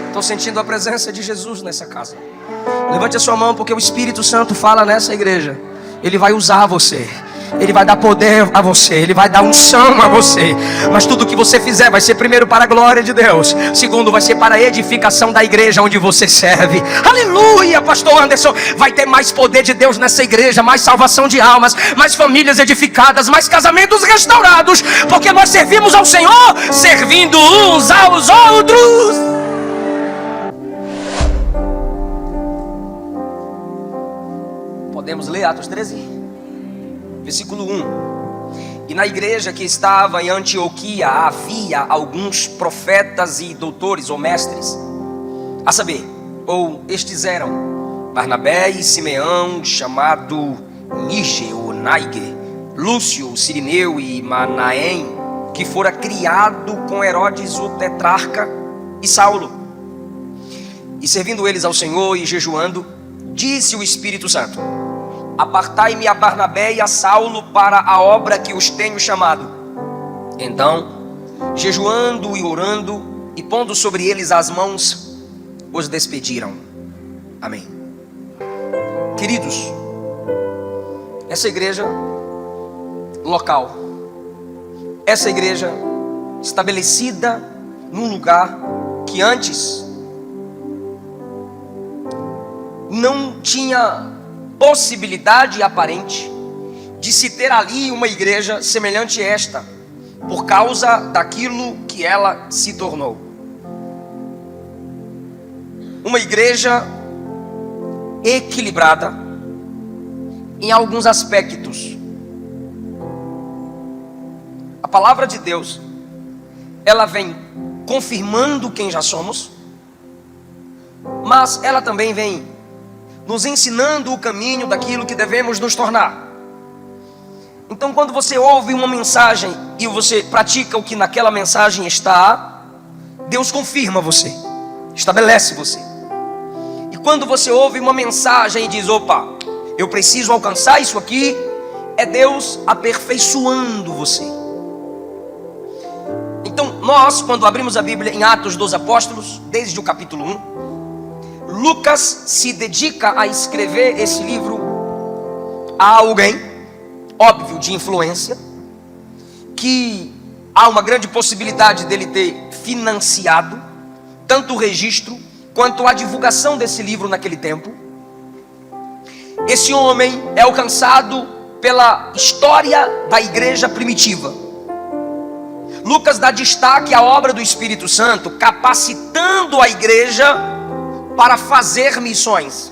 Estou sentindo a presença de Jesus nessa casa. Levante a sua mão, porque o Espírito Santo fala nessa igreja. Ele vai usar você. Ele vai dar poder a você, Ele vai dar unção a você. Mas tudo que você fizer vai ser primeiro para a glória de Deus. Segundo, vai ser para a edificação da igreja onde você serve. Aleluia, pastor Anderson. Vai ter mais poder de Deus nessa igreja. Mais salvação de almas, mais famílias edificadas, mais casamentos restaurados. Porque nós servimos ao Senhor, servindo uns aos outros. Podemos ler Atos 13? Versículo 1. E na igreja que estava em Antioquia havia alguns profetas e doutores ou mestres, a saber, ou estes eram Barnabé e Simeão, chamado Níger ou Niger, Lúcio, Cirineu e Manaém, que fora criado com Herodes o tetrarca, e Saulo. E servindo eles ao Senhor e jejuando, disse o Espírito Santo: apartai-me a Barnabé e a Saulo para a obra que os tenho chamado. Então, jejuando e orando, e pondo sobre eles as mãos, os despediram. Amém. Queridos, essa igreja local, essa igreja estabelecida num lugar que antes não tinha possibilidade aparente de se ter ali uma igreja semelhante a esta, por causa daquilo que ela se tornou. Uma igreja equilibrada em alguns aspectos. A palavra de Deus, ela vem confirmando quem já somos, mas ela também vem nos ensinando o caminho daquilo que devemos nos tornar. Então, quando você ouve uma mensagem e você pratica o que naquela mensagem está, Deus confirma você, estabelece você. E quando você ouve uma mensagem e diz: opa, eu preciso alcançar isso aqui, é Deus aperfeiçoando você. Então, nós, quando abrimos a Bíblia em Atos dos Apóstolos, desde o capítulo 1, Lucas se dedica a escrever esse livro a alguém, óbvio, de influência, que há uma grande possibilidade dele ter financiado tanto o registro quanto a divulgação desse livro naquele tempo. Esse homem é alcançado pela história da igreja primitiva. Lucas dá destaque à obra do Espírito Santo, capacitando a igreja para fazer missões.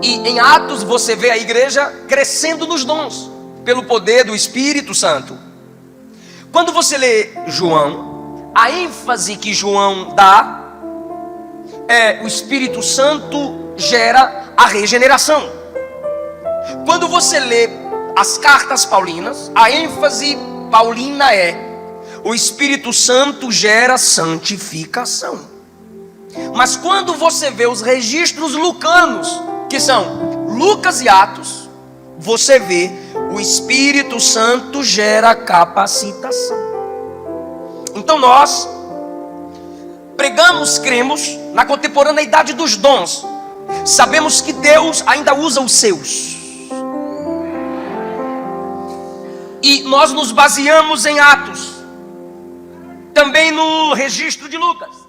E em Atos você vê a igreja crescendo nos dons, pelo poder do Espírito Santo. Quando você lê João, a ênfase que João dá é: o Espírito Santo gera a regeneração. Quando você lê as cartas paulinas, a ênfase paulina é: o Espírito Santo gera santificação. Mas quando você vê os registros lucanos, que são Lucas e Atos, você vê o Espírito Santo gera capacitação. Então nós pregamos, cremos na contemporaneidade dos dons. Sabemos que Deus ainda usa os seus. E nós nos baseamos em Atos, também no registro de Lucas,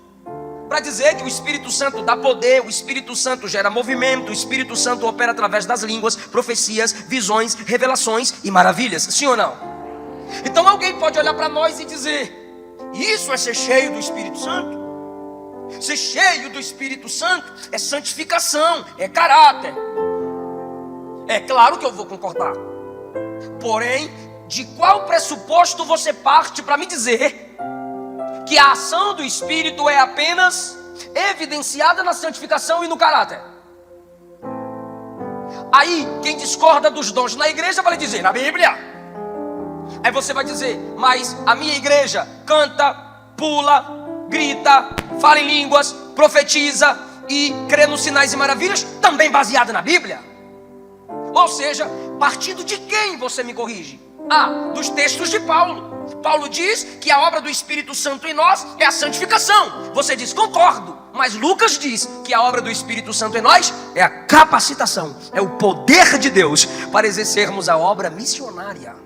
para dizer que o Espírito Santo dá poder, o Espírito Santo gera movimento, o Espírito Santo opera através das línguas, profecias, visões, revelações e maravilhas. Sim ou não? Então alguém pode olhar para nós e dizer: isso é ser cheio do Espírito Santo? Ser cheio do Espírito Santo é santificação, é caráter. É claro que eu vou concordar. Porém, de qual pressuposto você parte para me dizer que a ação do Espírito é apenas evidenciada na santificação e no caráter? Aí, quem discorda dos dons na igreja vai dizer: na Bíblia. Aí você vai dizer: mas a minha igreja canta, pula, grita, fala em línguas, profetiza e crê nos sinais e maravilhas, também baseada na Bíblia. Ou seja, partindo de quem você me corrige? Dos textos de Paulo. Paulo diz que a obra do Espírito Santo em nós é a santificação. Você diz, concordo. Mas Lucas diz que a obra do Espírito Santo em nós é a capacitação, é o poder de Deus para exercermos a obra missionária.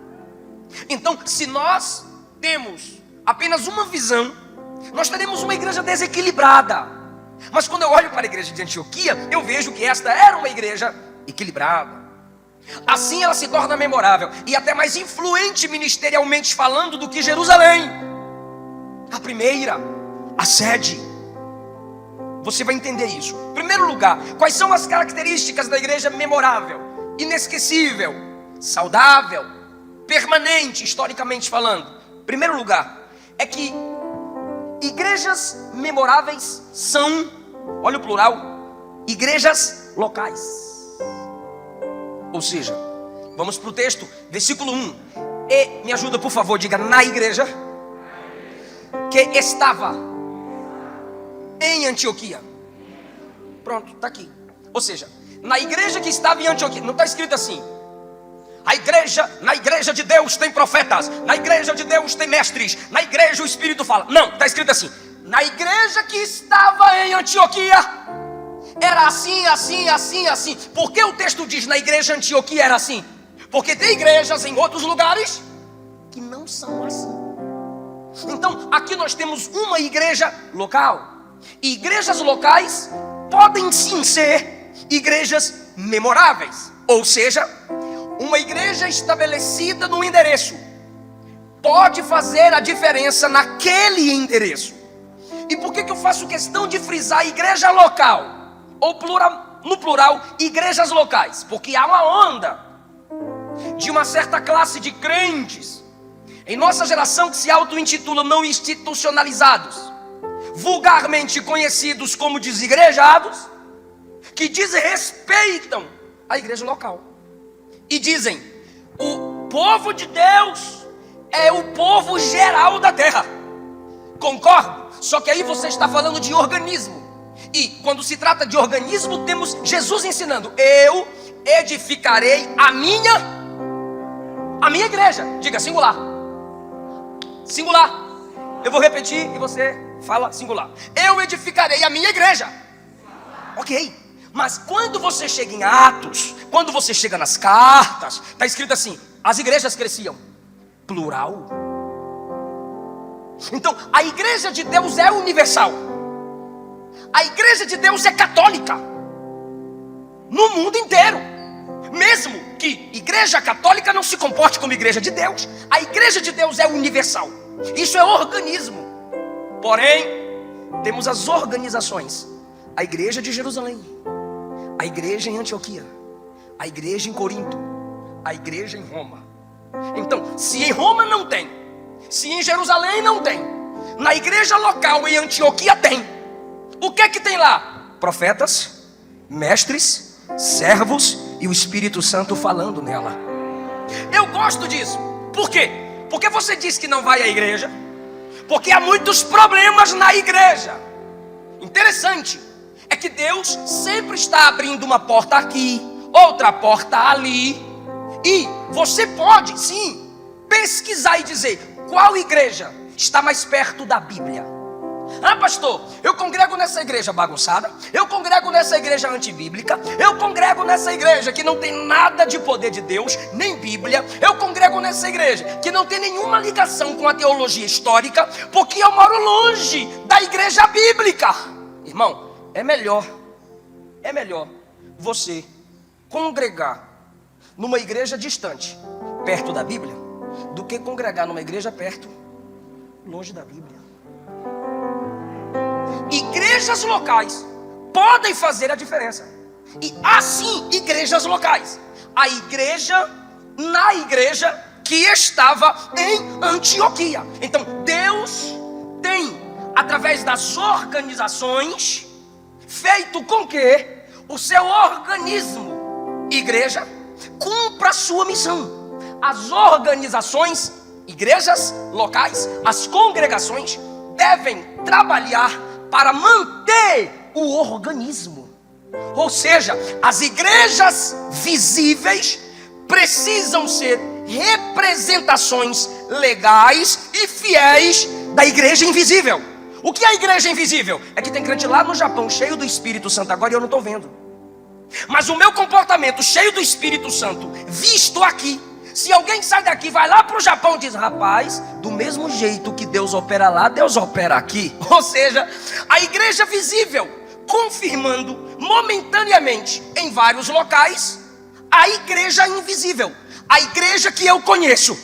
Então, se nós temos apenas uma visão, nós teremos uma igreja desequilibrada. Mas quando eu olho para a igreja de Antioquia, eu vejo que esta era uma igreja equilibrada. Assim ela se torna memorável e até mais influente ministerialmente falando do que Jerusalém, a primeira, a sede. Você vai entender isso. Em primeiro lugar, quais são as características da igreja memorável, inesquecível, saudável, permanente, historicamente falando? Em primeiro lugar, é que igrejas memoráveis são, olha o plural, igrejas locais. Ou seja, vamos para o texto, versículo 1. E, me ajuda por favor, diga, na igreja que estava em Antioquia. Pronto, está aqui. Ou seja, na igreja que estava em Antioquia. Não está escrito assim: na igreja de Deus tem profetas, na igreja de Deus tem mestres, na igreja o Espírito fala. Não, está escrito assim: na igreja que estava em Antioquia era assim, assim, assim, assim. Por que o texto diz na igreja de Antioquia era assim? Porque tem igrejas em outros lugares que não são assim. Então aqui nós temos uma igreja local. E igrejas locais podem sim ser igrejas memoráveis. Ou seja, uma igreja estabelecida no endereço pode fazer a diferença naquele endereço. E por que eu faço questão de frisar igreja local? Ou no plural, igrejas locais? Porque há uma onda de uma certa classe de crentes em nossa geração que se auto-intitulam não institucionalizados, vulgarmente conhecidos como desigrejados, que desrespeitam a igreja local e dizem: o povo de Deus é o povo geral da terra. Concordo, só que aí você está falando de organismo. E quando se trata de organismo, temos Jesus ensinando: eu edificarei a minha igreja. Diga singular. Singular. Eu vou repetir e você fala singular. Eu edificarei a minha igreja. Ok. Mas quando você chega em Atos, quando você chega nas cartas, está escrito assim: as igrejas cresciam. Plural. Então a igreja de Deus é universal. A igreja de Deus é católica no mundo inteiro. Mesmo que igreja católica não se comporte como igreja de Deus, a igreja de Deus é universal. Isso é organismo. Porém, temos as organizações: a igreja de Jerusalém, a igreja em Antioquia, a igreja em Corinto, a igreja em Roma. Então, se em Roma não tem, se em Jerusalém não tem, na igreja local em Antioquia tem. O que é que tem lá? Profetas, mestres, servos e o Espírito Santo falando nela. Eu gosto disso. Por quê? Porque você diz que não vai à igreja porque há muitos problemas na igreja. Interessante é que Deus sempre está abrindo uma porta aqui, outra porta ali, e você pode sim pesquisar e dizer qual igreja está mais perto da Bíblia. Ah, pastor, eu congrego nessa igreja bagunçada, eu congrego nessa igreja antibíblica, eu congrego nessa igreja que não tem nada de poder de Deus, nem Bíblia, eu congrego nessa igreja que não tem nenhuma ligação com a teologia histórica, porque eu moro longe da igreja bíblica. Irmão, é melhor você congregar numa igreja distante, perto da Bíblia, do que congregar numa igreja perto, longe da Bíblia. Igrejas locais podem fazer a diferença. E assim, igrejas locais. A igreja, na igreja que estava em Antioquia. Então Deus tem, através das organizações, feito com que o seu organismo, igreja, cumpra a sua missão. As organizações, igrejas locais, as congregações devem trabalhar para manter o organismo. Ou seja, as igrejas visíveis precisam ser representações legais e fiéis da igreja invisível. O que é a igreja invisível? É que tem crente lá no Japão cheio do Espírito Santo agora e eu não estou vendo. Mas o meu comportamento cheio do Espírito Santo, visto aqui, se alguém sai daqui, vai lá para o Japão e diz: rapaz, do mesmo jeito que Deus opera lá, Deus opera aqui. Ou seja, a igreja visível, confirmando momentaneamente em vários locais, a igreja invisível, a igreja que eu conheço,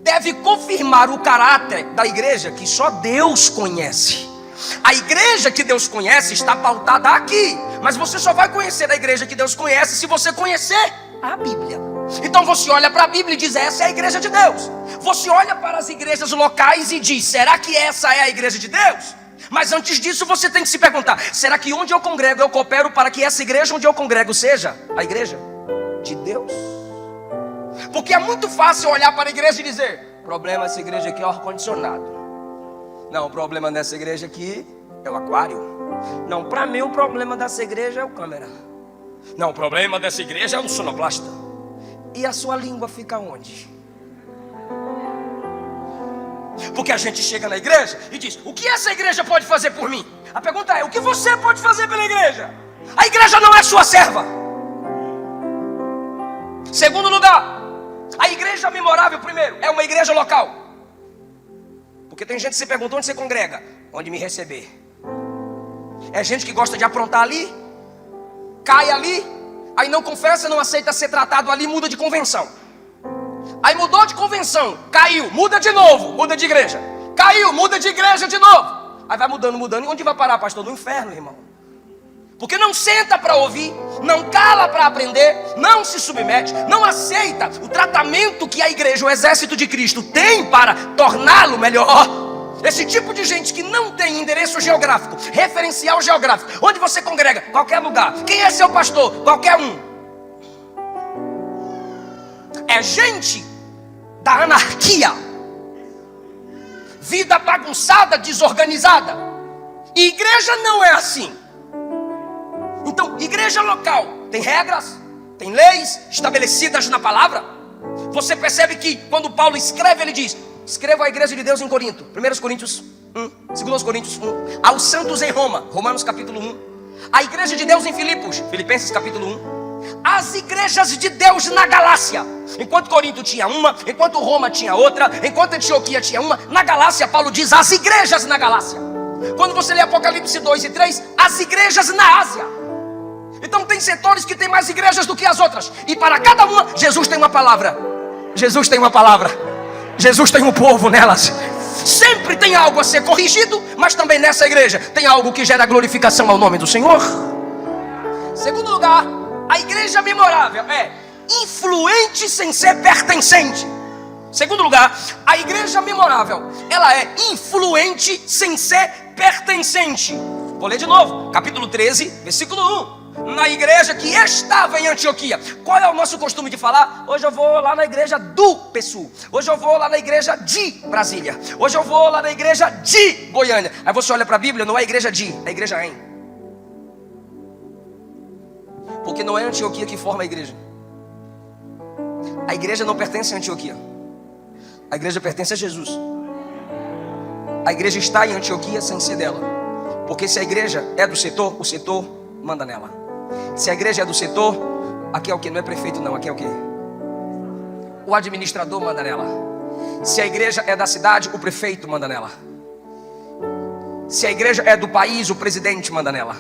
deve confirmar o caráter da igreja que só Deus conhece. A igreja que Deus conhece está pautada aqui, mas você só vai conhecer a igreja que Deus conhece se você conhecer a Bíblia. Então você olha para a Bíblia e diz: essa é a igreja de Deus. Você olha para as igrejas locais e diz: será que essa é a igreja de Deus? Mas antes disso você tem que se perguntar: será que onde eu congrego eu coopero para que essa igreja onde eu congrego seja a igreja de Deus? Porque é muito fácil olhar para a igreja e dizer: problema dessa igreja aqui é o ar-condicionado. Não, o problema dessa igreja aqui é o aquário. Não, para mim o problema dessa igreja é o câmera. Não, o problema dessa igreja é o sonoplasta. E a sua língua fica onde? Porque a gente chega na igreja e diz: o que essa igreja pode fazer por mim? A pergunta é: o que você pode fazer pela igreja? A igreja não é sua serva. Segundo lugar, a igreja memorável, primeiro, é uma igreja local. Porque tem gente que se pergunta: onde você congrega? Onde me receber. É gente que gosta de aprontar ali, cai ali, aí não confessa, não aceita ser tratado ali, muda de convenção. Aí mudou de convenção, caiu, muda de novo, muda de igreja. Caiu, muda de igreja de novo. Aí vai mudando, mudando. E onde vai parar, pastor? No inferno, irmão. Porque não senta para ouvir, não cala para aprender, não se submete, não aceita o tratamento que a igreja, o exército de Cristo, tem para torná-lo melhor. Esse tipo de gente que não tem endereço geográfico, referencial geográfico, onde você congrega, qualquer lugar. Quem é seu pastor? Qualquer um. É gente da anarquia, vida bagunçada, desorganizada. E igreja não é assim. Então, igreja local tem regras, tem leis estabelecidas na palavra. Você percebe que quando Paulo escreve, ele diz: escreva a igreja de Deus em Corinto, 1 Coríntios 1, 2 Coríntios 1, aos santos em Roma, Romanos capítulo 1, a igreja de Deus em Filipos, Filipenses capítulo 1, as igrejas de Deus na Galácia. Enquanto Corinto tinha uma, enquanto Roma tinha outra, enquanto Antioquia tinha uma, na Galácia Paulo diz as igrejas na Galácia. Quando você lê Apocalipse 2 e 3, as igrejas na Ásia. Então tem setores que tem mais igrejas do que as outras, e para cada uma, Jesus tem uma palavra. Jesus tem uma palavra. Jesus tem um povo nelas. Sempre tem algo a ser corrigido, mas também nessa igreja tem algo que gera glorificação ao nome do Senhor. Segundo lugar, a igreja memorável é influente sem ser pertencente. Segundo lugar, a igreja memorável, ela é influente sem ser pertencente. Vou ler de novo, capítulo 13, versículo 1. Na igreja que estava em Antioquia. Qual é o nosso costume de falar? Hoje eu vou lá na igreja do PSU. Hoje eu vou lá na igreja de Brasília. Hoje eu vou lá na igreja de Goiânia. Aí você olha para a Bíblia, não é a igreja de, é a igreja em. Porque não é Antioquia que forma a igreja. A igreja não pertence a Antioquia. A igreja pertence a Jesus. A igreja está em Antioquia sem ser dela. Porque se a igreja é do setor, o setor manda nela. Se a igreja é do setor, aqui é o que? Não é prefeito não, aqui é o que? O administrador manda nela. Se a igreja é da cidade, o prefeito manda nela. Se a igreja é do país, o presidente manda nela.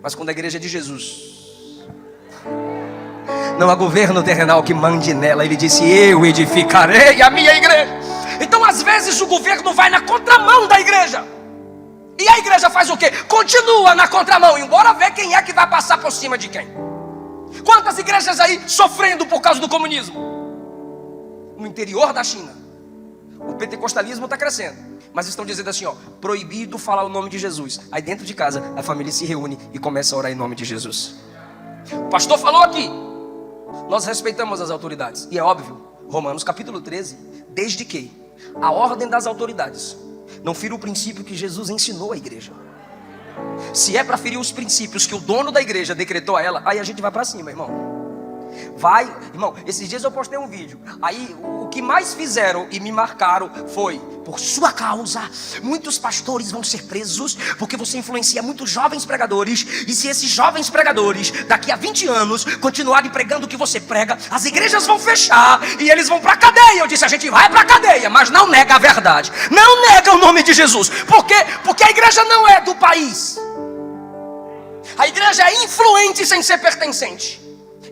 Mas quando a igreja é de Jesus, não há governo terrenal que mande nela. Ele disse: eu edificarei a minha igreja. Então às vezes o governo vai na contramão da igreja. E a igreja faz o quê? Continua na contramão, embora ver quem é que vai passar por cima de quem. Quantas igrejas aí sofrendo por causa do comunismo? No interior da China, o pentecostalismo está crescendo, mas estão dizendo assim, ó, proibido falar o nome de Jesus. Aí dentro de casa, a família se reúne e começa a orar em nome de Jesus. O pastor falou aqui, nós respeitamos as autoridades. E é óbvio, Romanos capítulo 13, desde que a ordem das autoridades não fira o princípio que Jesus ensinou à igreja. Se é para ferir os princípios que o dono da igreja decretou a ela, aí a gente vai para cima, irmão. vai, irmão, esses dias eu postei um vídeo. Aí o que mais fizeram e me marcaram foi: por sua causa, muitos pastores vão ser presos, porque você influencia muitos jovens pregadores. E se esses jovens pregadores, daqui a 20 anos, continuarem pregando o que você prega, as igrejas vão fechar e eles vão para a cadeia. Eu disse: a gente vai para a cadeia, mas não nega a verdade, não nega o nome de Jesus. Por quê? Porque a igreja não é do país. A igreja é influente sem ser pertencente.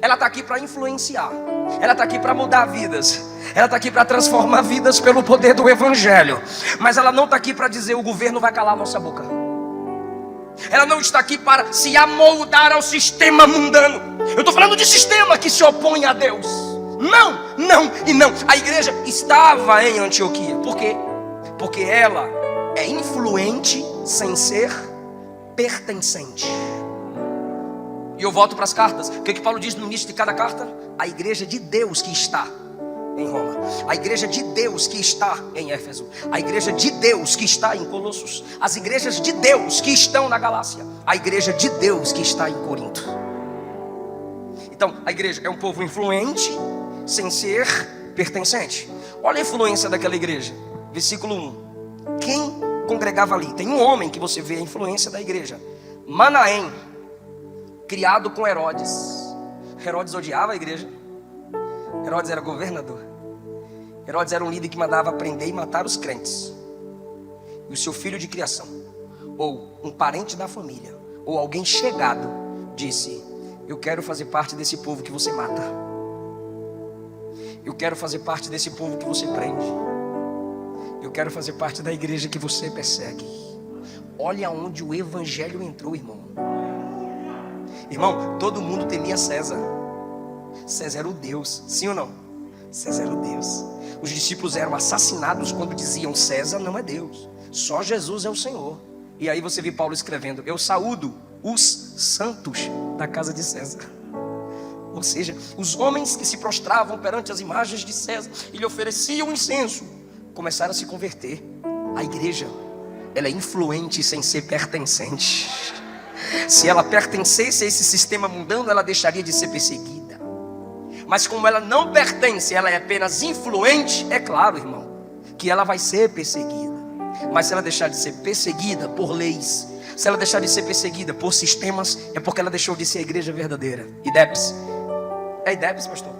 Ela está aqui para influenciar, ela está aqui para mudar vidas, ela está aqui para transformar vidas pelo poder do evangelho. Mas ela não está aqui para dizer: o governo vai calar a nossa boca. Ela não está aqui para se amoldar ao sistema mundano. Eu estou falando de sistema que se opõe a Deus. Não, não e não. A igreja estava em Antioquia. Por quê? Porque ela é influente sem ser pertencente. E eu volto para as cartas. O que Paulo diz no início de cada carta? A igreja de Deus que está em Roma, a igreja de Deus que está em Éfeso, a igreja de Deus que está em Colossos, as igrejas de Deus que estão na Galácia, a igreja de Deus que está em Corinto. Então a igreja é um povo influente sem ser pertencente. Olha a influência daquela igreja. Versículo 1. Quem congregava ali? Tem um homem que você vê a influência da igreja: Manaém, criado com Herodes. Herodes odiava a igreja. Herodes era governador. Herodes era um líder que mandava prender e matar os crentes. E o seu filho de criação, ou um parente da família, ou alguém chegado, disse: eu quero fazer parte desse povo que você mata. Eu quero fazer parte desse povo que você prende. Eu quero fazer parte da igreja que você persegue. Olha onde o evangelho entrou, irmão. Irmão, todo mundo temia César. César era o Deus, sim ou não? César era o Deus. Os discípulos eram assassinados quando diziam: César não é Deus, só Jesus é o Senhor. E aí você vê Paulo escrevendo: eu saúdo os santos da casa de César. Ou seja, os homens que se prostravam perante as imagens de César e lhe ofereciam incenso, começaram a se converter. A igreja, ela é influente sem ser pertencente. Se ela pertencesse a esse sistema mundano, ela deixaria de ser perseguida. Mas como ela não pertence, ela é apenas influente, é claro, irmão, que ela vai ser perseguida. Mas se ela deixar de ser perseguida por leis, se ela deixar de ser perseguida por sistemas, é porque ela deixou de ser a igreja verdadeira. IDEPS, IDEPS, pastor.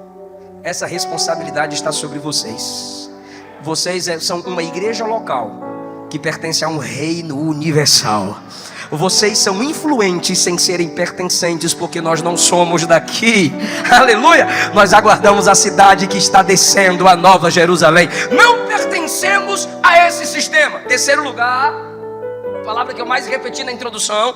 Essa responsabilidade está sobre vocês. Vocês são uma igreja local que pertence a um reino universal. Vocês são influentes sem serem pertencentes, porque nós não somos daqui. Aleluia! Nós aguardamos a cidade que está descendo, a Nova Jerusalém. Não pertencemos a esse sistema. Terceiro lugar, palavra que eu mais repeti na introdução: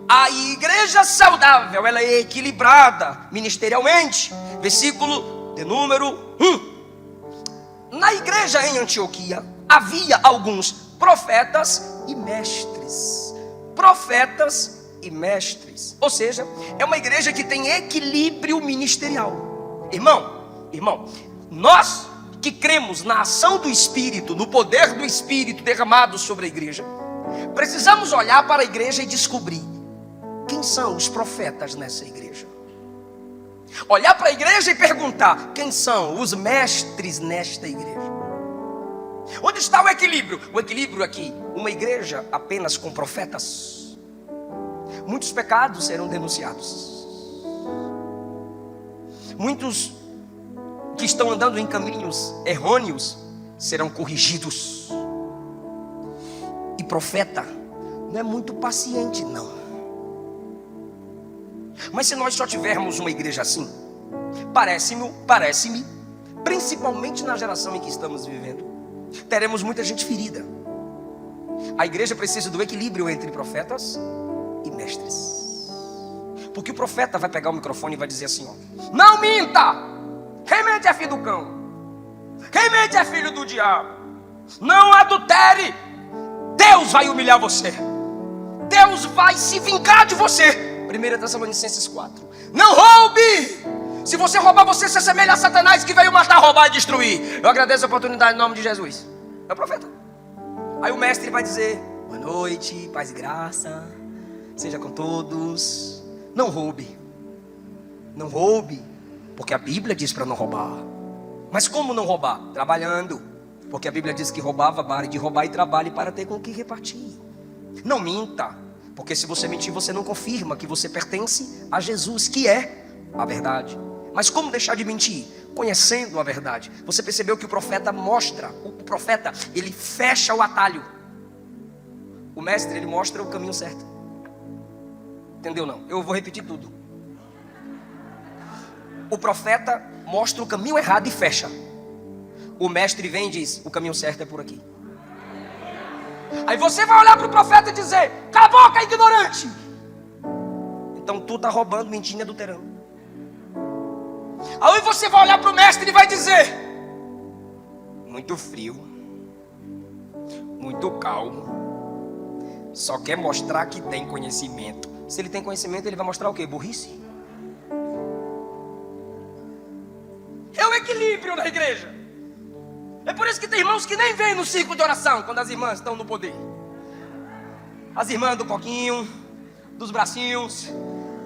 a igreja saudável, ela é equilibrada ministerialmente. Versículo de número 1. Na igreja em Antioquia havia alguns profetas e mestres. Profetas e mestres. Ou seja, é uma igreja que tem equilíbrio ministerial. Irmão, nós que cremos na ação do Espírito, no poder do Espírito derramado sobre a igreja, precisamos olhar para a igreja e descobrir quem são os profetas nessa igreja. Olhar para a igreja e perguntar: quem são os mestres nesta igreja? Onde está o equilíbrio? O equilíbrio aqui: uma igreja apenas com profetas, muitos pecados serão denunciados. Muitos que estão andando em caminhos errôneos serão corrigidos. E profeta não é muito paciente, não. Mas se nós só tivermos uma igreja assim, parece-me, principalmente na geração em que estamos vivendo, teremos muita gente ferida. A igreja precisa do equilíbrio entre profetas e mestres. Porque o profeta vai pegar o microfone e vai dizer assim: ó, não minta! Quem mente é filho do cão. Quem mente é filho do diabo. Não adultere. Deus vai humilhar você. Deus vai se vingar de você. 1 Tessalonicenses 4. Não roube. Se você roubar, você se assemelha a Satanás, que veio matar, roubar e destruir. Eu agradeço a oportunidade em nome de Jesus. É o profeta. Aí o mestre vai dizer: boa noite, paz e graça seja com todos. Não roube. Não roube, Porque a Bíblia diz para não roubar. Mas como não roubar? Trabalhando. Porque a Bíblia diz que roubava, pare de roubar e trabalhe para ter com o que repartir. Não minta. Porque se você mentir, você não confirma que você pertence a Jesus, que é a verdade. Mas como deixar de mentir? Conhecendo a verdade. Você percebeu que o profeta mostra, o profeta, ele fecha o atalho. O mestre, ele mostra o caminho certo. Entendeu não? Eu vou repetir tudo. O profeta mostra o caminho errado e fecha. O mestre vem e diz, o caminho certo é por aqui. Aí você vai olhar para o profeta e dizer, cala a boca, ignorante. Então tu está roubando, mentindo, adulterando. Aí você vai olhar para o mestre e vai dizer, muito frio, muito calmo, só quer mostrar que tem conhecimento. Se ele tem conhecimento, ele vai mostrar o quê? Burrice. É o equilíbrio da igreja. É por isso que tem irmãos que nem vêm no círculo de oração quando as irmãs estão no poder. As irmãs do coquinho, dos bracinhos,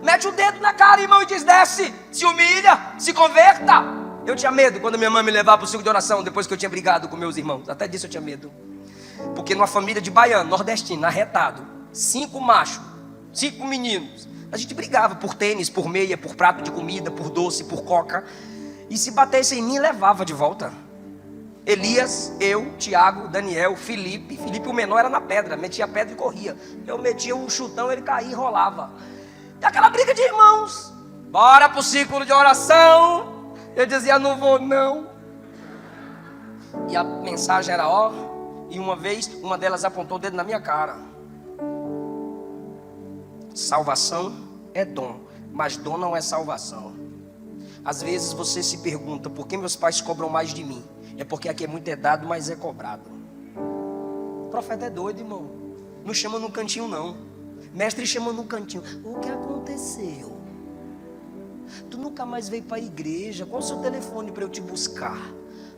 mete o dedo na cara, irmão, e diz, desce, se humilha, se converta. Eu tinha medo quando minha mãe me levava para o círculo de oração, depois que eu tinha brigado com meus irmãos. Até disso eu tinha medo. Porque numa família de baiano, nordestino, arretado, 5 machos, 5 meninos, a gente brigava por tênis, por meia, por prato de comida, por doce, por coca. E se batesse em mim, levava de volta. Elias, eu, Tiago, Daniel, Felipe o menor era na pedra, metia a pedra e corria. Eu metia um chutão, ele caía e rolava. E aquela briga de irmãos, bora pro círculo de oração. Eu dizia, não vou não. E a mensagem era, ó. E uma vez, uma delas apontou o dedo na minha cara. Salvação é dom, mas dom não é salvação. Às vezes você se pergunta, por que meus pais cobram mais de mim? É porque aqui é muito dado, mas é cobrado. O profeta é doido, irmão. Não chama no cantinho, não. Mestre chama no cantinho. O que aconteceu? Tu nunca mais veio para a igreja. Qual o seu telefone para eu te buscar?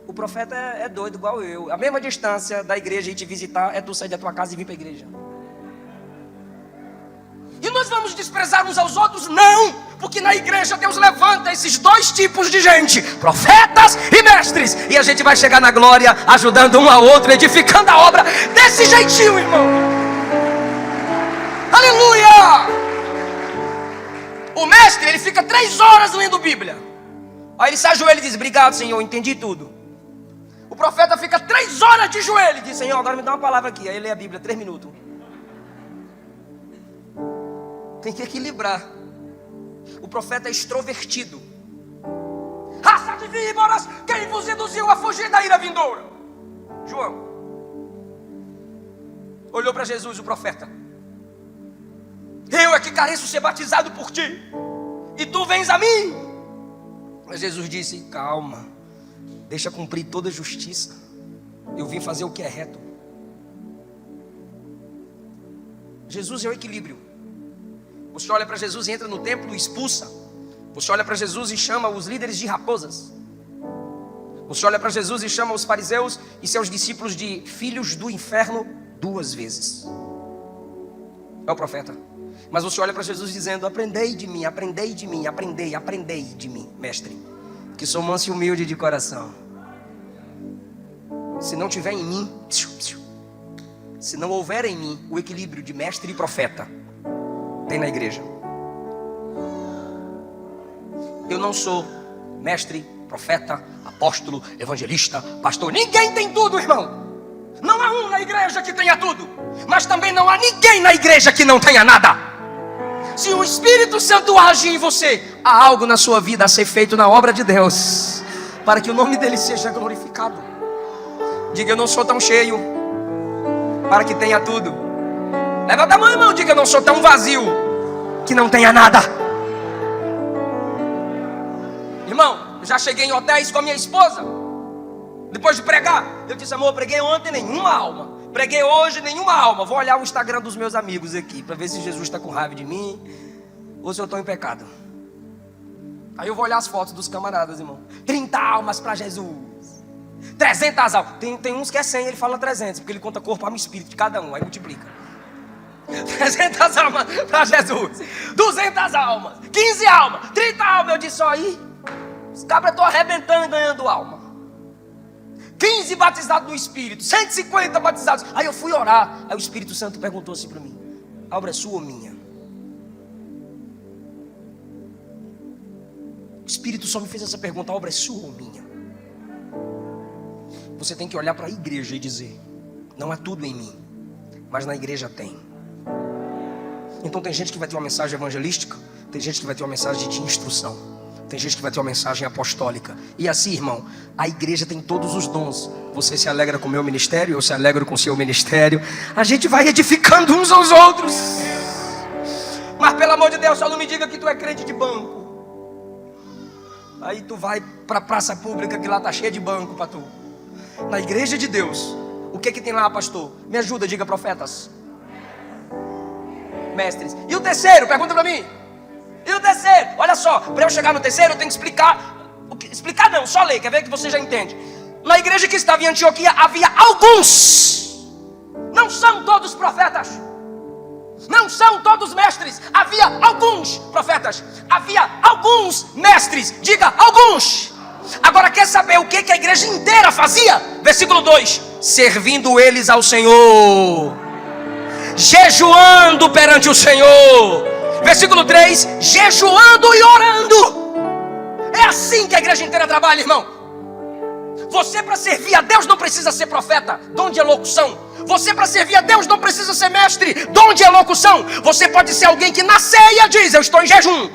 O profeta é doido igual eu. A mesma distância da igreja e te visitar é tu sair da tua casa e vir para a igreja. E nós vamos desprezar uns aos outros? Não! Porque na igreja Deus levanta esses 2 tipos de gente, profetas e mestres. E a gente vai chegar na glória ajudando um ao outro, edificando a obra desse jeitinho, irmão. Aleluia! O mestre, ele fica 3 horas lendo Bíblia. Aí ele se ajoelha e diz, obrigado, Senhor, entendi tudo. O profeta fica 3 horas de joelho e diz, Senhor, agora me dá uma palavra aqui. Aí ele lê a Bíblia 3 minutos. Tem que equilibrar. O profeta é extrovertido. Raça de víboras, quem vos induziu a fugir da ira vindoura? João olhou para Jesus, o profeta. Eu é que careço ser batizado por ti, e tu vens a mim. Mas Jesus disse, calma, deixa cumprir toda a justiça. Eu vim fazer o que é reto. Jesus é o equilíbrio. Você olha para Jesus e entra no templo e expulsa. Você olha para Jesus e chama os líderes de raposas. Você olha para Jesus e chama os fariseus e seus discípulos de filhos do inferno 2 vezes. É o profeta. Mas você olha para Jesus dizendo, aprendei de mim, aprendei de mim, aprendei de mim, mestre, que sou manso e humilde de coração. Se não tiver em mim, se não houver em mim o equilíbrio de mestre e profeta, tem na igreja. Eu não sou mestre, profeta, apóstolo, evangelista, pastor. Ninguém tem tudo, irmão. Não há um na igreja que tenha tudo, mas também não há ninguém na igreja que não tenha nada. Se o Espírito Santo age em você, há algo na sua vida a ser feito na obra de Deus, para que o nome dele seja glorificado. Diga, eu não sou tão cheio para que tenha tudo. Levanta a mão, irmão, diga, eu não sou tão vazio que não tenha nada. Irmão, eu já cheguei em hotéis com a minha esposa, depois de pregar, eu disse, amor, preguei ontem, nenhuma alma. Preguei hoje, nenhuma alma. Vou olhar o Instagram dos meus amigos aqui, para ver se Jesus está com raiva de mim, ou se eu estou em pecado. Aí eu vou olhar as fotos dos camaradas, irmão. 30 almas para Jesus, 300 almas. Tem uns que é 100, ele fala 300, porque ele conta corpo, alma e espírito de cada um, aí multiplica. 300 almas para Jesus, 200 almas, 15 almas, 30 almas. Eu disse, ó, aí Os cabras estão arrebentando e ganhando alma. 15 batizados no Espírito, 150 batizados. Aí eu fui orar. Aí o Espírito Santo perguntou assim para mim: a obra é sua ou minha? O Espírito só me fez essa pergunta: a obra é sua ou minha? Você tem que olhar para a igreja e dizer: não há tudo em mim, mas na igreja tem. Então tem gente que vai ter uma mensagem evangelística, tem gente que vai ter uma mensagem de instrução, tem gente que vai ter uma mensagem apostólica. E assim, irmão, a igreja tem todos os dons. Você se alegra com o meu ministério, eu se alegro com o seu ministério. A gente vai edificando uns aos outros. Mas pelo amor de Deus, só não me diga que tu é crente de banco. Aí tu vai para a praça pública, que lá tá cheia de banco para tu. Na igreja de Deus, o que tem lá, pastor? Me ajuda, diga: profetas, mestres. E o terceiro? Pergunta para mim. E o terceiro? Olha só, para eu chegar no terceiro eu tenho que explicar. Explicar não, só ler, quer ver que você já entende. Na igreja que estava em Antioquia havia alguns. Não são todos profetas, não são todos mestres. Havia alguns profetas, havia alguns mestres. Diga: alguns. Agora quer saber o que a igreja inteira fazia? Versículo 2: servindo eles ao Senhor, jejuando perante o Senhor. Versículo 3: jejuando e orando. É assim que a igreja inteira trabalha, irmão. Você, para servir a Deus, não precisa ser profeta, dom de elocução. Você, para servir a Deus, não precisa ser mestre, dom de elocução. Você pode ser alguém que na ceia diz: eu estou em jejum,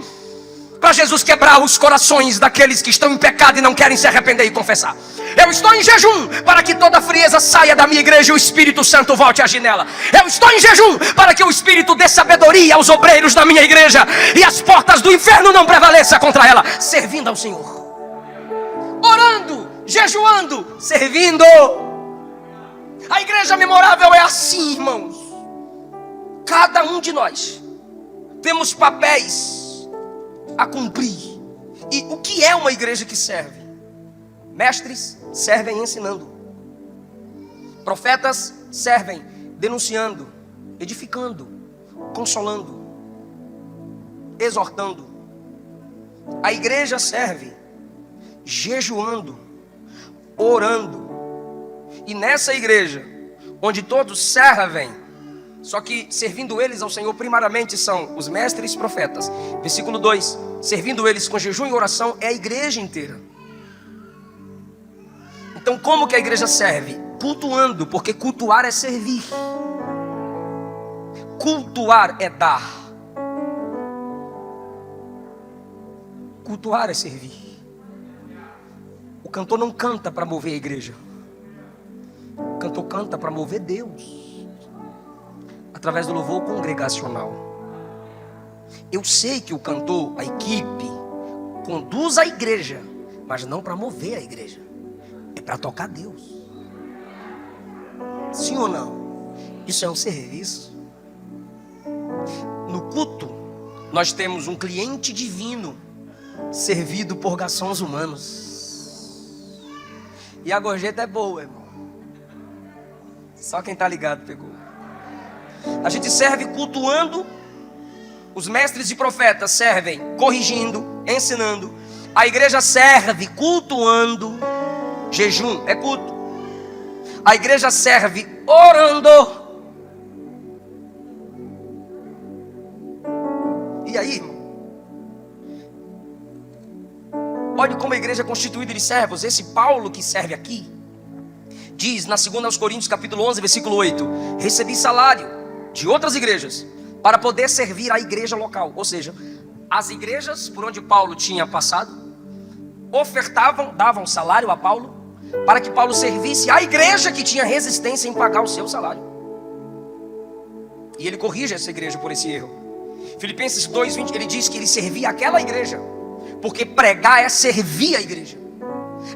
para Jesus quebrar os corações daqueles que estão em pecado e não querem se arrepender e confessar. Eu estou em jejum para que toda a frieza saia da minha igreja e o Espírito Santo volte a agir nela. Eu estou em jejum para que o Espírito dê sabedoria aos obreiros da minha igreja e as portas do inferno não prevaleçam contra ela. Servindo ao Senhor, orando, jejuando, servindo. A igreja memorável é assim, irmãos. Cada um de nós temos papéis a cumprir. E o que é uma igreja que serve? Mestres servem ensinando, profetas servem denunciando, edificando, consolando, exortando. A igreja serve jejuando, orando. E nessa igreja, onde todos servem, só que servindo eles ao Senhor primariamente são os mestres e profetas. Versículo 2: servindo eles com jejum e oração é a igreja inteira. Então como que a igreja serve? Cultuando, porque cultuar é servir. Cultuar é dar. Cultuar é servir. O cantor não canta para mover a igreja. O cantor canta para mover Deus, através do louvor congregacional. Eu sei que o cantor, a equipe, conduz a igreja, mas não para mover a igreja. É para tocar Deus. Sim ou não? Isso é um serviço. No culto, nós temos um cliente divino servido por garçons humanos. E a gorjeta é boa, irmão. Só quem está ligado pegou. A gente serve cultuando. Os mestres e profetas servem corrigindo, ensinando. A igreja serve cultuando. Jejum é culto. A igreja serve orando. E aí, irmão? Olha como a igreja é constituída de servos. Esse Paulo que serve aqui diz na 2 Coríntios capítulo 11, versículo 8: recebi salário de outras igrejas para poder servir a igreja local. Ou seja, as igrejas por onde Paulo tinha passado ofertavam, davam salário a Paulo, para que Paulo servisse a igreja que tinha resistência em pagar o seu salário. E ele corrige essa igreja por esse erro. Filipenses 2:20, ele diz que ele servia aquela igreja, porque pregar é servir a igreja.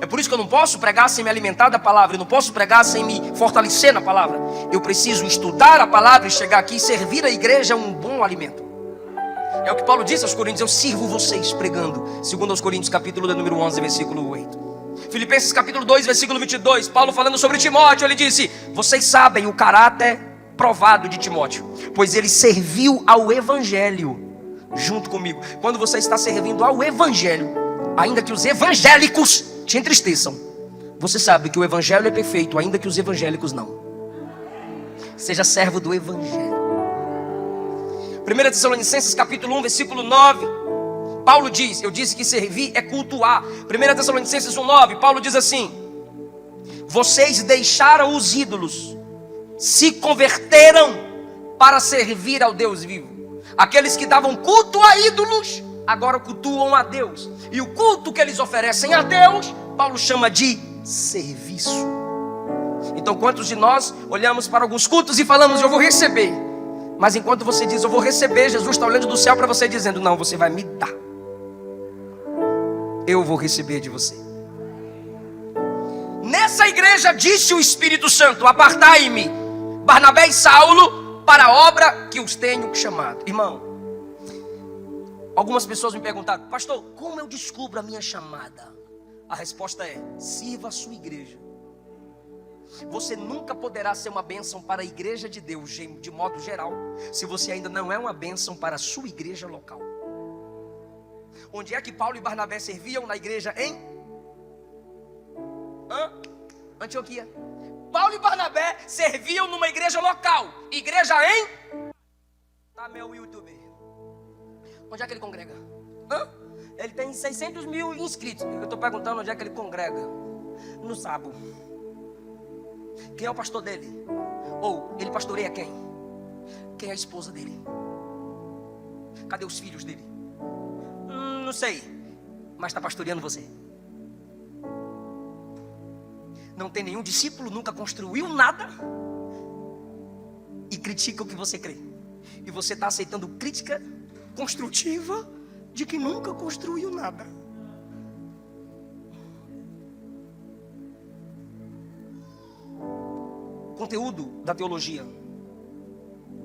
É por isso que eu não posso pregar sem me alimentar da palavra. Eu não posso pregar sem me fortalecer na palavra. Eu preciso estudar a palavra e chegar aqui e servir a igreja um bom alimento. É o que Paulo disse aos Coríntios: eu sirvo vocês pregando. 2 Coríntios capítulo número 11, versículo 8. Filipenses capítulo 2, versículo 22, Paulo falando sobre Timóteo, ele disse: vocês sabem o caráter provado de Timóteo, pois ele serviu ao evangelho junto comigo. Quando você está servindo ao evangelho, ainda que os evangélicos te entristeçam, você sabe que o evangelho é perfeito, ainda que os evangélicos não. Seja servo do evangelho. 1 Tessalonicenses capítulo 1, versículo 9. Paulo diz, eu disse que servir é cultuar. 1 Tessalonicenses 1, 9, Paulo diz assim: vocês deixaram os ídolos, se converteram para servir ao Deus vivo. Aqueles que davam culto a ídolos, agora cultuam a Deus. E o culto que eles oferecem a Deus, Paulo chama de serviço. Então quantos de nós olhamos para alguns cultos e falamos, eu vou receber. Mas enquanto você diz, eu vou receber, Jesus está olhando do céu para você dizendo, não, você vai me dar. Eu vou receber de você. Nessa igreja disse o Espírito Santo, apartai-me, Barnabé e Saulo, para a obra que os tenho chamado. Irmão, algumas pessoas me perguntaram, pastor, como eu descubro a minha chamada? A resposta é, sirva a sua igreja. Você nunca poderá ser uma bênção para a igreja de Deus, de modo geral, se você ainda não é uma bênção para a sua igreja local. Onde é que Paulo e Barnabé serviam? Na igreja em Antioquia. Paulo e Barnabé serviam numa igreja local. Igreja em... Tá meu YouTube. Onde é que ele congrega? Ele tem 600 mil inscritos. Eu estou perguntando onde é que ele congrega. No Sabo. Quem é o pastor dele? Ou ele pastoreia quem? Quem é a esposa dele? Cadê os filhos dele? Não sei. Mas está pastoreando você. Não tem nenhum discípulo, nunca construiu nada e critica o que você crê. E você está aceitando crítica construtiva de que nunca construiu nada. Conteúdo da teologia.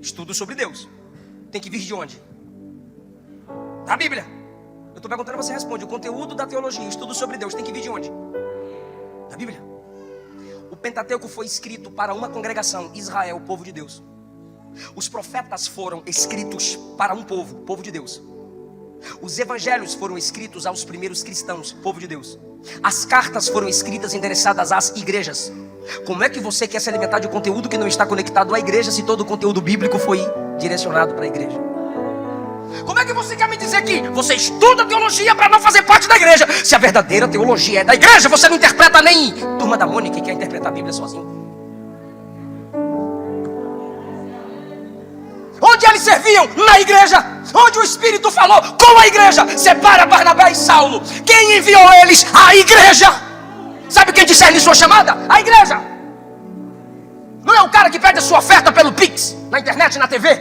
Estudo sobre Deus. Tem que vir de onde? Da Bíblia. Eu estou perguntando, você responde. O conteúdo da teologia, estudo sobre Deus, tem que vir de onde? Da Bíblia. O Pentateuco foi escrito para uma congregação, Israel, o povo de Deus. Os profetas foram escritos para um povo, povo de Deus. Os evangelhos foram escritos aos primeiros cristãos, povo de Deus. As cartas foram escritas endereçadas às igrejas. Como é que você quer se alimentar de um conteúdo que não está conectado à igreja, se todo o conteúdo bíblico foi direcionado para a igreja? Como é que você quer me dizer que você estuda teologia para não fazer parte da igreja? Se a verdadeira teologia é da igreja, você não interpreta nem Turma da Mônica, que quer interpretar a Bíblia sozinho. Onde eles serviam? Na igreja. Onde o Espírito falou com a igreja. Separa Barnabé e Saulo. Quem enviou eles? A igreja. Sabe quem discerne sua chamada? A igreja. Não é o cara que pede a sua oferta pelo Pix, na internet, na TV.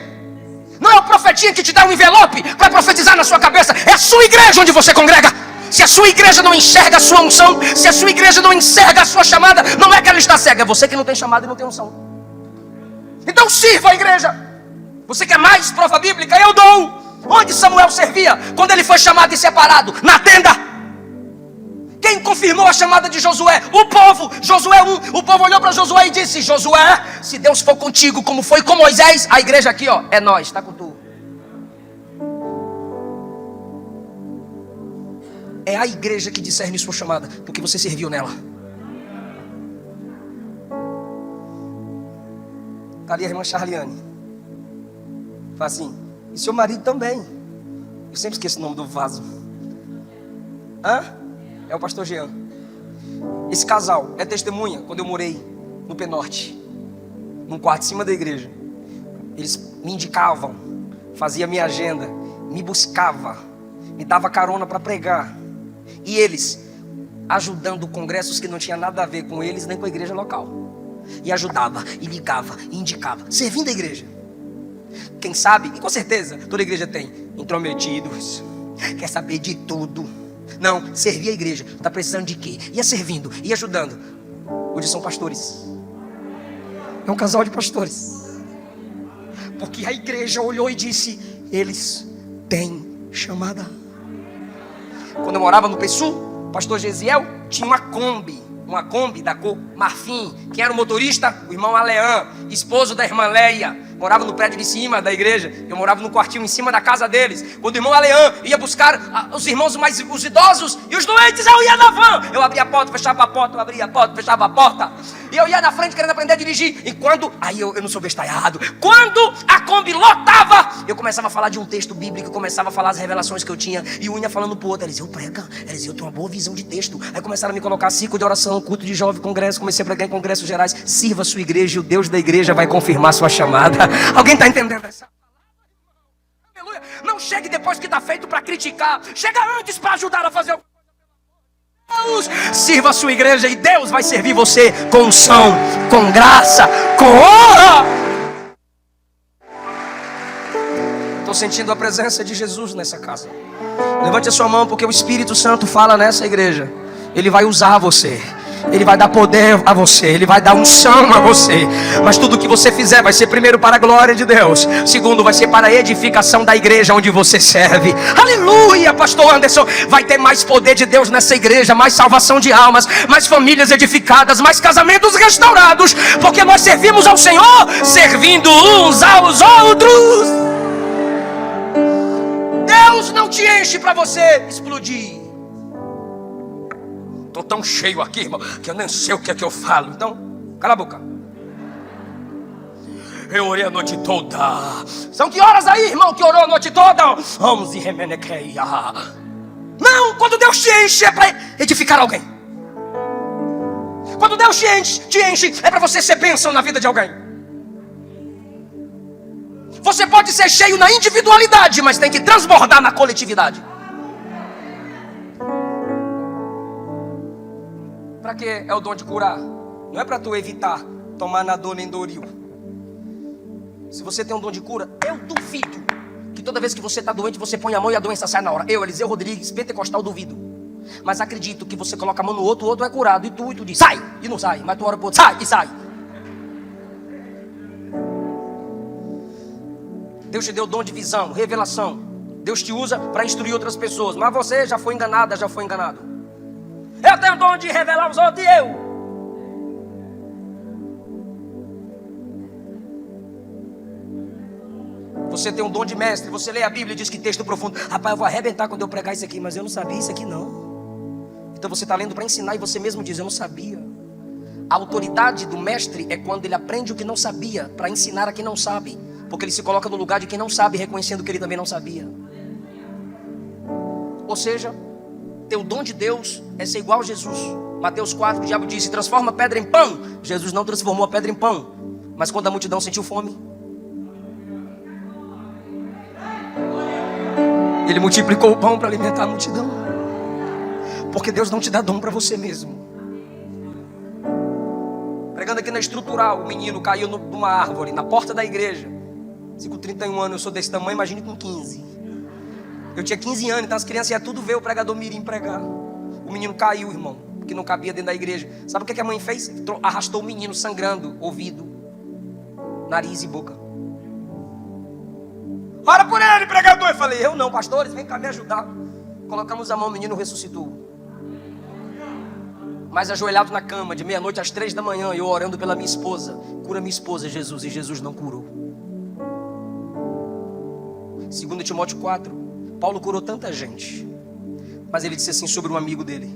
Não é o profetinha que te dá um envelope para profetizar na sua cabeça. É a sua igreja onde você congrega. Se a sua igreja não enxerga a sua unção, se a sua igreja não enxerga a sua chamada, não é que ela está cega, é você que não tem chamada e não tem unção. Então sirva a igreja. Você quer mais prova bíblica? Eu dou. Onde Samuel servia quando ele foi chamado e separado? Na tenda. Quem confirmou a chamada de Josué? O povo. Josué 1. O povo olhou para Josué e disse: Josué, se Deus for contigo como foi com Moisés, a igreja aqui, ó, é nós, está com tu. É a igreja que discerne sua chamada, porque você serviu nela. Está ali a irmã Charliane. Fala assim, e seu marido também. Eu sempre esqueço o nome do vaso. É o pastor Jean. Esse casal é testemunha. Quando eu morei no Penorte, num quarto em cima da igreja, eles me indicavam, fazia minha agenda, me buscava, me dava carona para pregar. E eles ajudando congressos que não tinha nada a ver com eles nem com a igreja local. E ajudava, e ligava, e indicava, servindo a igreja. Quem sabe, e com certeza toda igreja tem intrometidos, quer saber de tudo. Não, servir a igreja, está precisando de quê? Ia servindo, ia ajudando. Hoje são pastores. É um casal de pastores. Porque a igreja olhou e disse: eles têm chamada. Quando eu morava no PSU, o pastor Gesiel tinha uma Kombi da cor marfim. Quem era o motorista? O irmão Aleã, esposo da irmã Leia. morava no prédio de cima da igreja, eu morava no quartinho em cima da casa deles. Quando o irmão Aleã ia buscar os irmãos os idosos e os doentes, eu ia na van. Eu abria a porta, fechava a porta, eu abria a porta, fechava a porta. E eu ia na frente querendo aprender a dirigir. E quando, aí eu não sou bestalhado, quando a Kombi lotava, eu começava a falar de um texto bíblico, eu começava a falar as revelações que eu tinha. E um ia falando pro outro, Eliseu prega, Eliseu tem uma boa visão de texto. Aí começaram a me colocar ciclo de oração, culto de jovem, congresso. Comecei a pregar em congressos gerais. Sirva a sua igreja e o Deus da igreja vai confirmar sua chamada. Alguém está entendendo essa palavra? Aleluia. Não chegue depois que está feito para criticar. Chega antes para ajudar a fazer alguma coisa. Sirva a sua igreja e Deus vai servir você com unção, com graça, com honra. Estou sentindo a presença de Jesus nessa casa. Levante a sua mão, porque o Espírito Santo fala nessa igreja. Ele vai usar você. Ele vai dar poder a você, Ele vai dar unção a você. Mas tudo que você fizer vai ser primeiro para a glória de Deus. Segundo, vai ser para a edificação da igreja onde você serve. Aleluia, pastor Anderson. Vai ter mais poder de Deus nessa igreja, mais salvação de almas, mais famílias edificadas, mais casamentos restaurados, porque nós servimos ao Senhor, servindo uns aos outros. Deus não te enche para você explodir. Estou tão cheio aqui, irmão, que eu nem sei o que é que eu falo. Então, cala a boca. Eu orei a noite toda. São que horas aí, irmão, que orou a noite toda? Vamos e remenequeia. Não, quando Deus te enche é para edificar alguém. Quando Deus te enche é para você ser bênção na vida de alguém. Você pode ser cheio na individualidade, mas tem que transbordar na coletividade. Para que é o dom de curar? Não é para tu evitar tomar Nador nem Doril. Se você tem um dom de cura, eu duvido que toda vez que você está doente, você põe a mão e a doença sai na hora. Eu, Eliseu Rodrigues, pentecostal, duvido. Mas acredito que você coloca a mão no outro, o outro é curado. E tu diz, sai! E não sai. Mas tu ora pro outro, sai! E sai. Deus te deu dom de visão, revelação. Deus te usa para instruir outras pessoas. Mas você já foi enganada, já foi enganado. Eu tenho o dom de revelar os outros e eu. Você tem um dom de mestre. Você lê a Bíblia e diz que texto profundo. Rapaz, eu vou arrebentar quando eu pregar isso aqui, mas eu não sabia isso aqui não. Então você está lendo para ensinar e você mesmo diz, eu não sabia. A autoridade do mestre é quando ele aprende o que não sabia para ensinar a quem não sabe. Porque ele se coloca no lugar de quem não sabe, reconhecendo que ele também não sabia. Ou seja, o dom de Deus é ser igual a Jesus. Mateus 4, o diabo disse, transforma a pedra em pão. Jesus não transformou a pedra em pão. Mas quando a multidão sentiu fome, Ele multiplicou o pão para alimentar a multidão. Porque Deus não te dá dom para você mesmo. Pregando aqui na estrutural, o menino caiu numa árvore, na porta da igreja. Se com 31 anos eu sou desse tamanho, imagine com 15. Eu tinha 15 anos, então as crianças iam tudo ver o pregador mirim pregar. O menino caiu, irmão, porque não cabia dentro da igreja. Sabe o que a mãe fez? Arrastou o menino sangrando, ouvido, nariz e boca. Ora por ele, pregador. Eu falei, eu não, pastores, vem cá me ajudar. Colocamos a mão, o menino ressuscitou. Mas ajoelhado na cama, de meia-noite às 3 da manhã, eu orando pela minha esposa. Cura minha esposa, Jesus. E Jesus não curou. 2 Timóteo 4. Paulo curou tanta gente, mas ele disse assim sobre um amigo dele: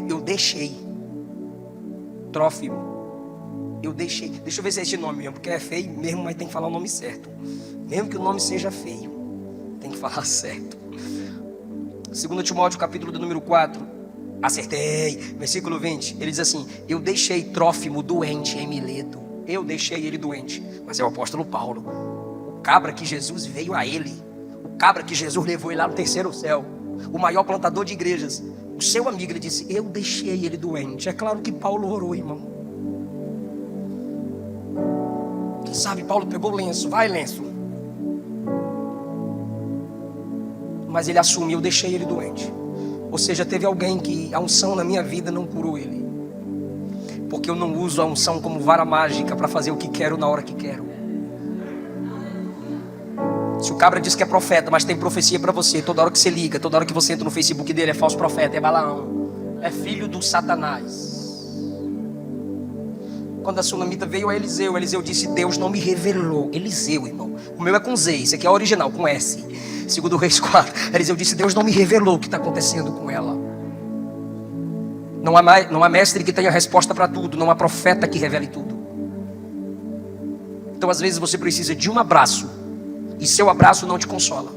eu deixei Trófimo. Eu deixei. Deixa eu ver se é esse nome mesmo, porque é feio mesmo, mas tem que falar o nome certo. Mesmo que o nome seja feio, tem que falar certo. 2 Timóteo capítulo do número 4. Acertei. Versículo 20. Ele diz assim: eu deixei Trófimo doente em Mileto. Eu deixei ele doente. Mas é o apóstolo Paulo, o cabra que Jesus veio a ele, o cabra que Jesus levou ele lá no terceiro céu, o maior plantador de igrejas, o seu amigo. Ele disse: eu deixei ele doente. É claro que Paulo orou, irmão. Quem sabe Paulo pegou o lenço. Vai, lenço. Mas ele assumiu: eu deixei ele doente. Ou seja, teve alguém que a unção na minha vida não curou ele, porque eu não uso a unção como vara mágica para fazer o que quero na hora que quero. Se o cabra diz que é profeta, mas tem profecia para você, toda hora que você liga, toda hora que você entra no Facebook dele, é falso profeta, é Balaão, é filho do Satanás. Quando a sunamita veio a Eliseu, Eliseu disse: Deus não me revelou. Eliseu, irmão. O meu é com Z, esse aqui é original, com S. Segundo Reis 4. Eliseu disse: Deus não me revelou o que está acontecendo com ela. Não há mestre que tenha resposta para tudo. Não há profeta que revele tudo. Então às vezes você precisa de um abraço. E seu abraço não te consola.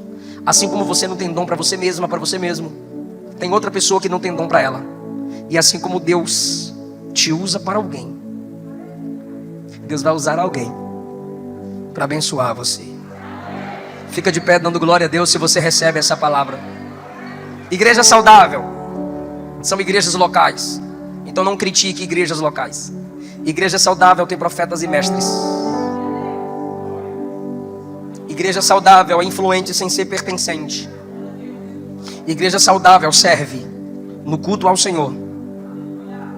Assim como você não tem dom para você mesma, para você mesmo, tem outra pessoa que não tem dom para ela. E assim como Deus te usa para alguém, Deus vai usar alguém para abençoar você. Fica de pé dando glória a Deus se você recebe essa palavra. Igreja saudável são igrejas locais. Então não critique igrejas locais. Igreja saudável tem profetas e mestres. Igreja saudável é influente sem ser pertencente. Igreja saudável serve no culto ao Senhor,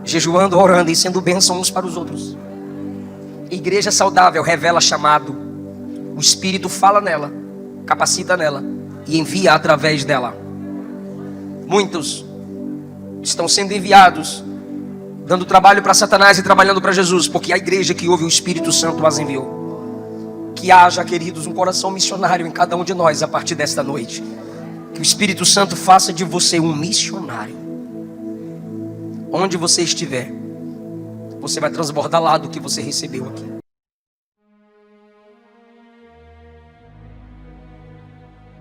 jejuando, orando e sendo bênção uns para os outros. Igreja saudável revela chamado. O Espírito fala nela, capacita nela e envia através dela. Muitos estão sendo enviados, dando trabalho para Satanás e trabalhando para Jesus, porque a igreja que ouve o Espírito Santo as enviou. Que haja, queridos, um coração missionário em cada um de nós a partir desta noite. Que o Espírito Santo faça de você um missionário. Onde você estiver, você vai transbordar lá do que você recebeu aqui.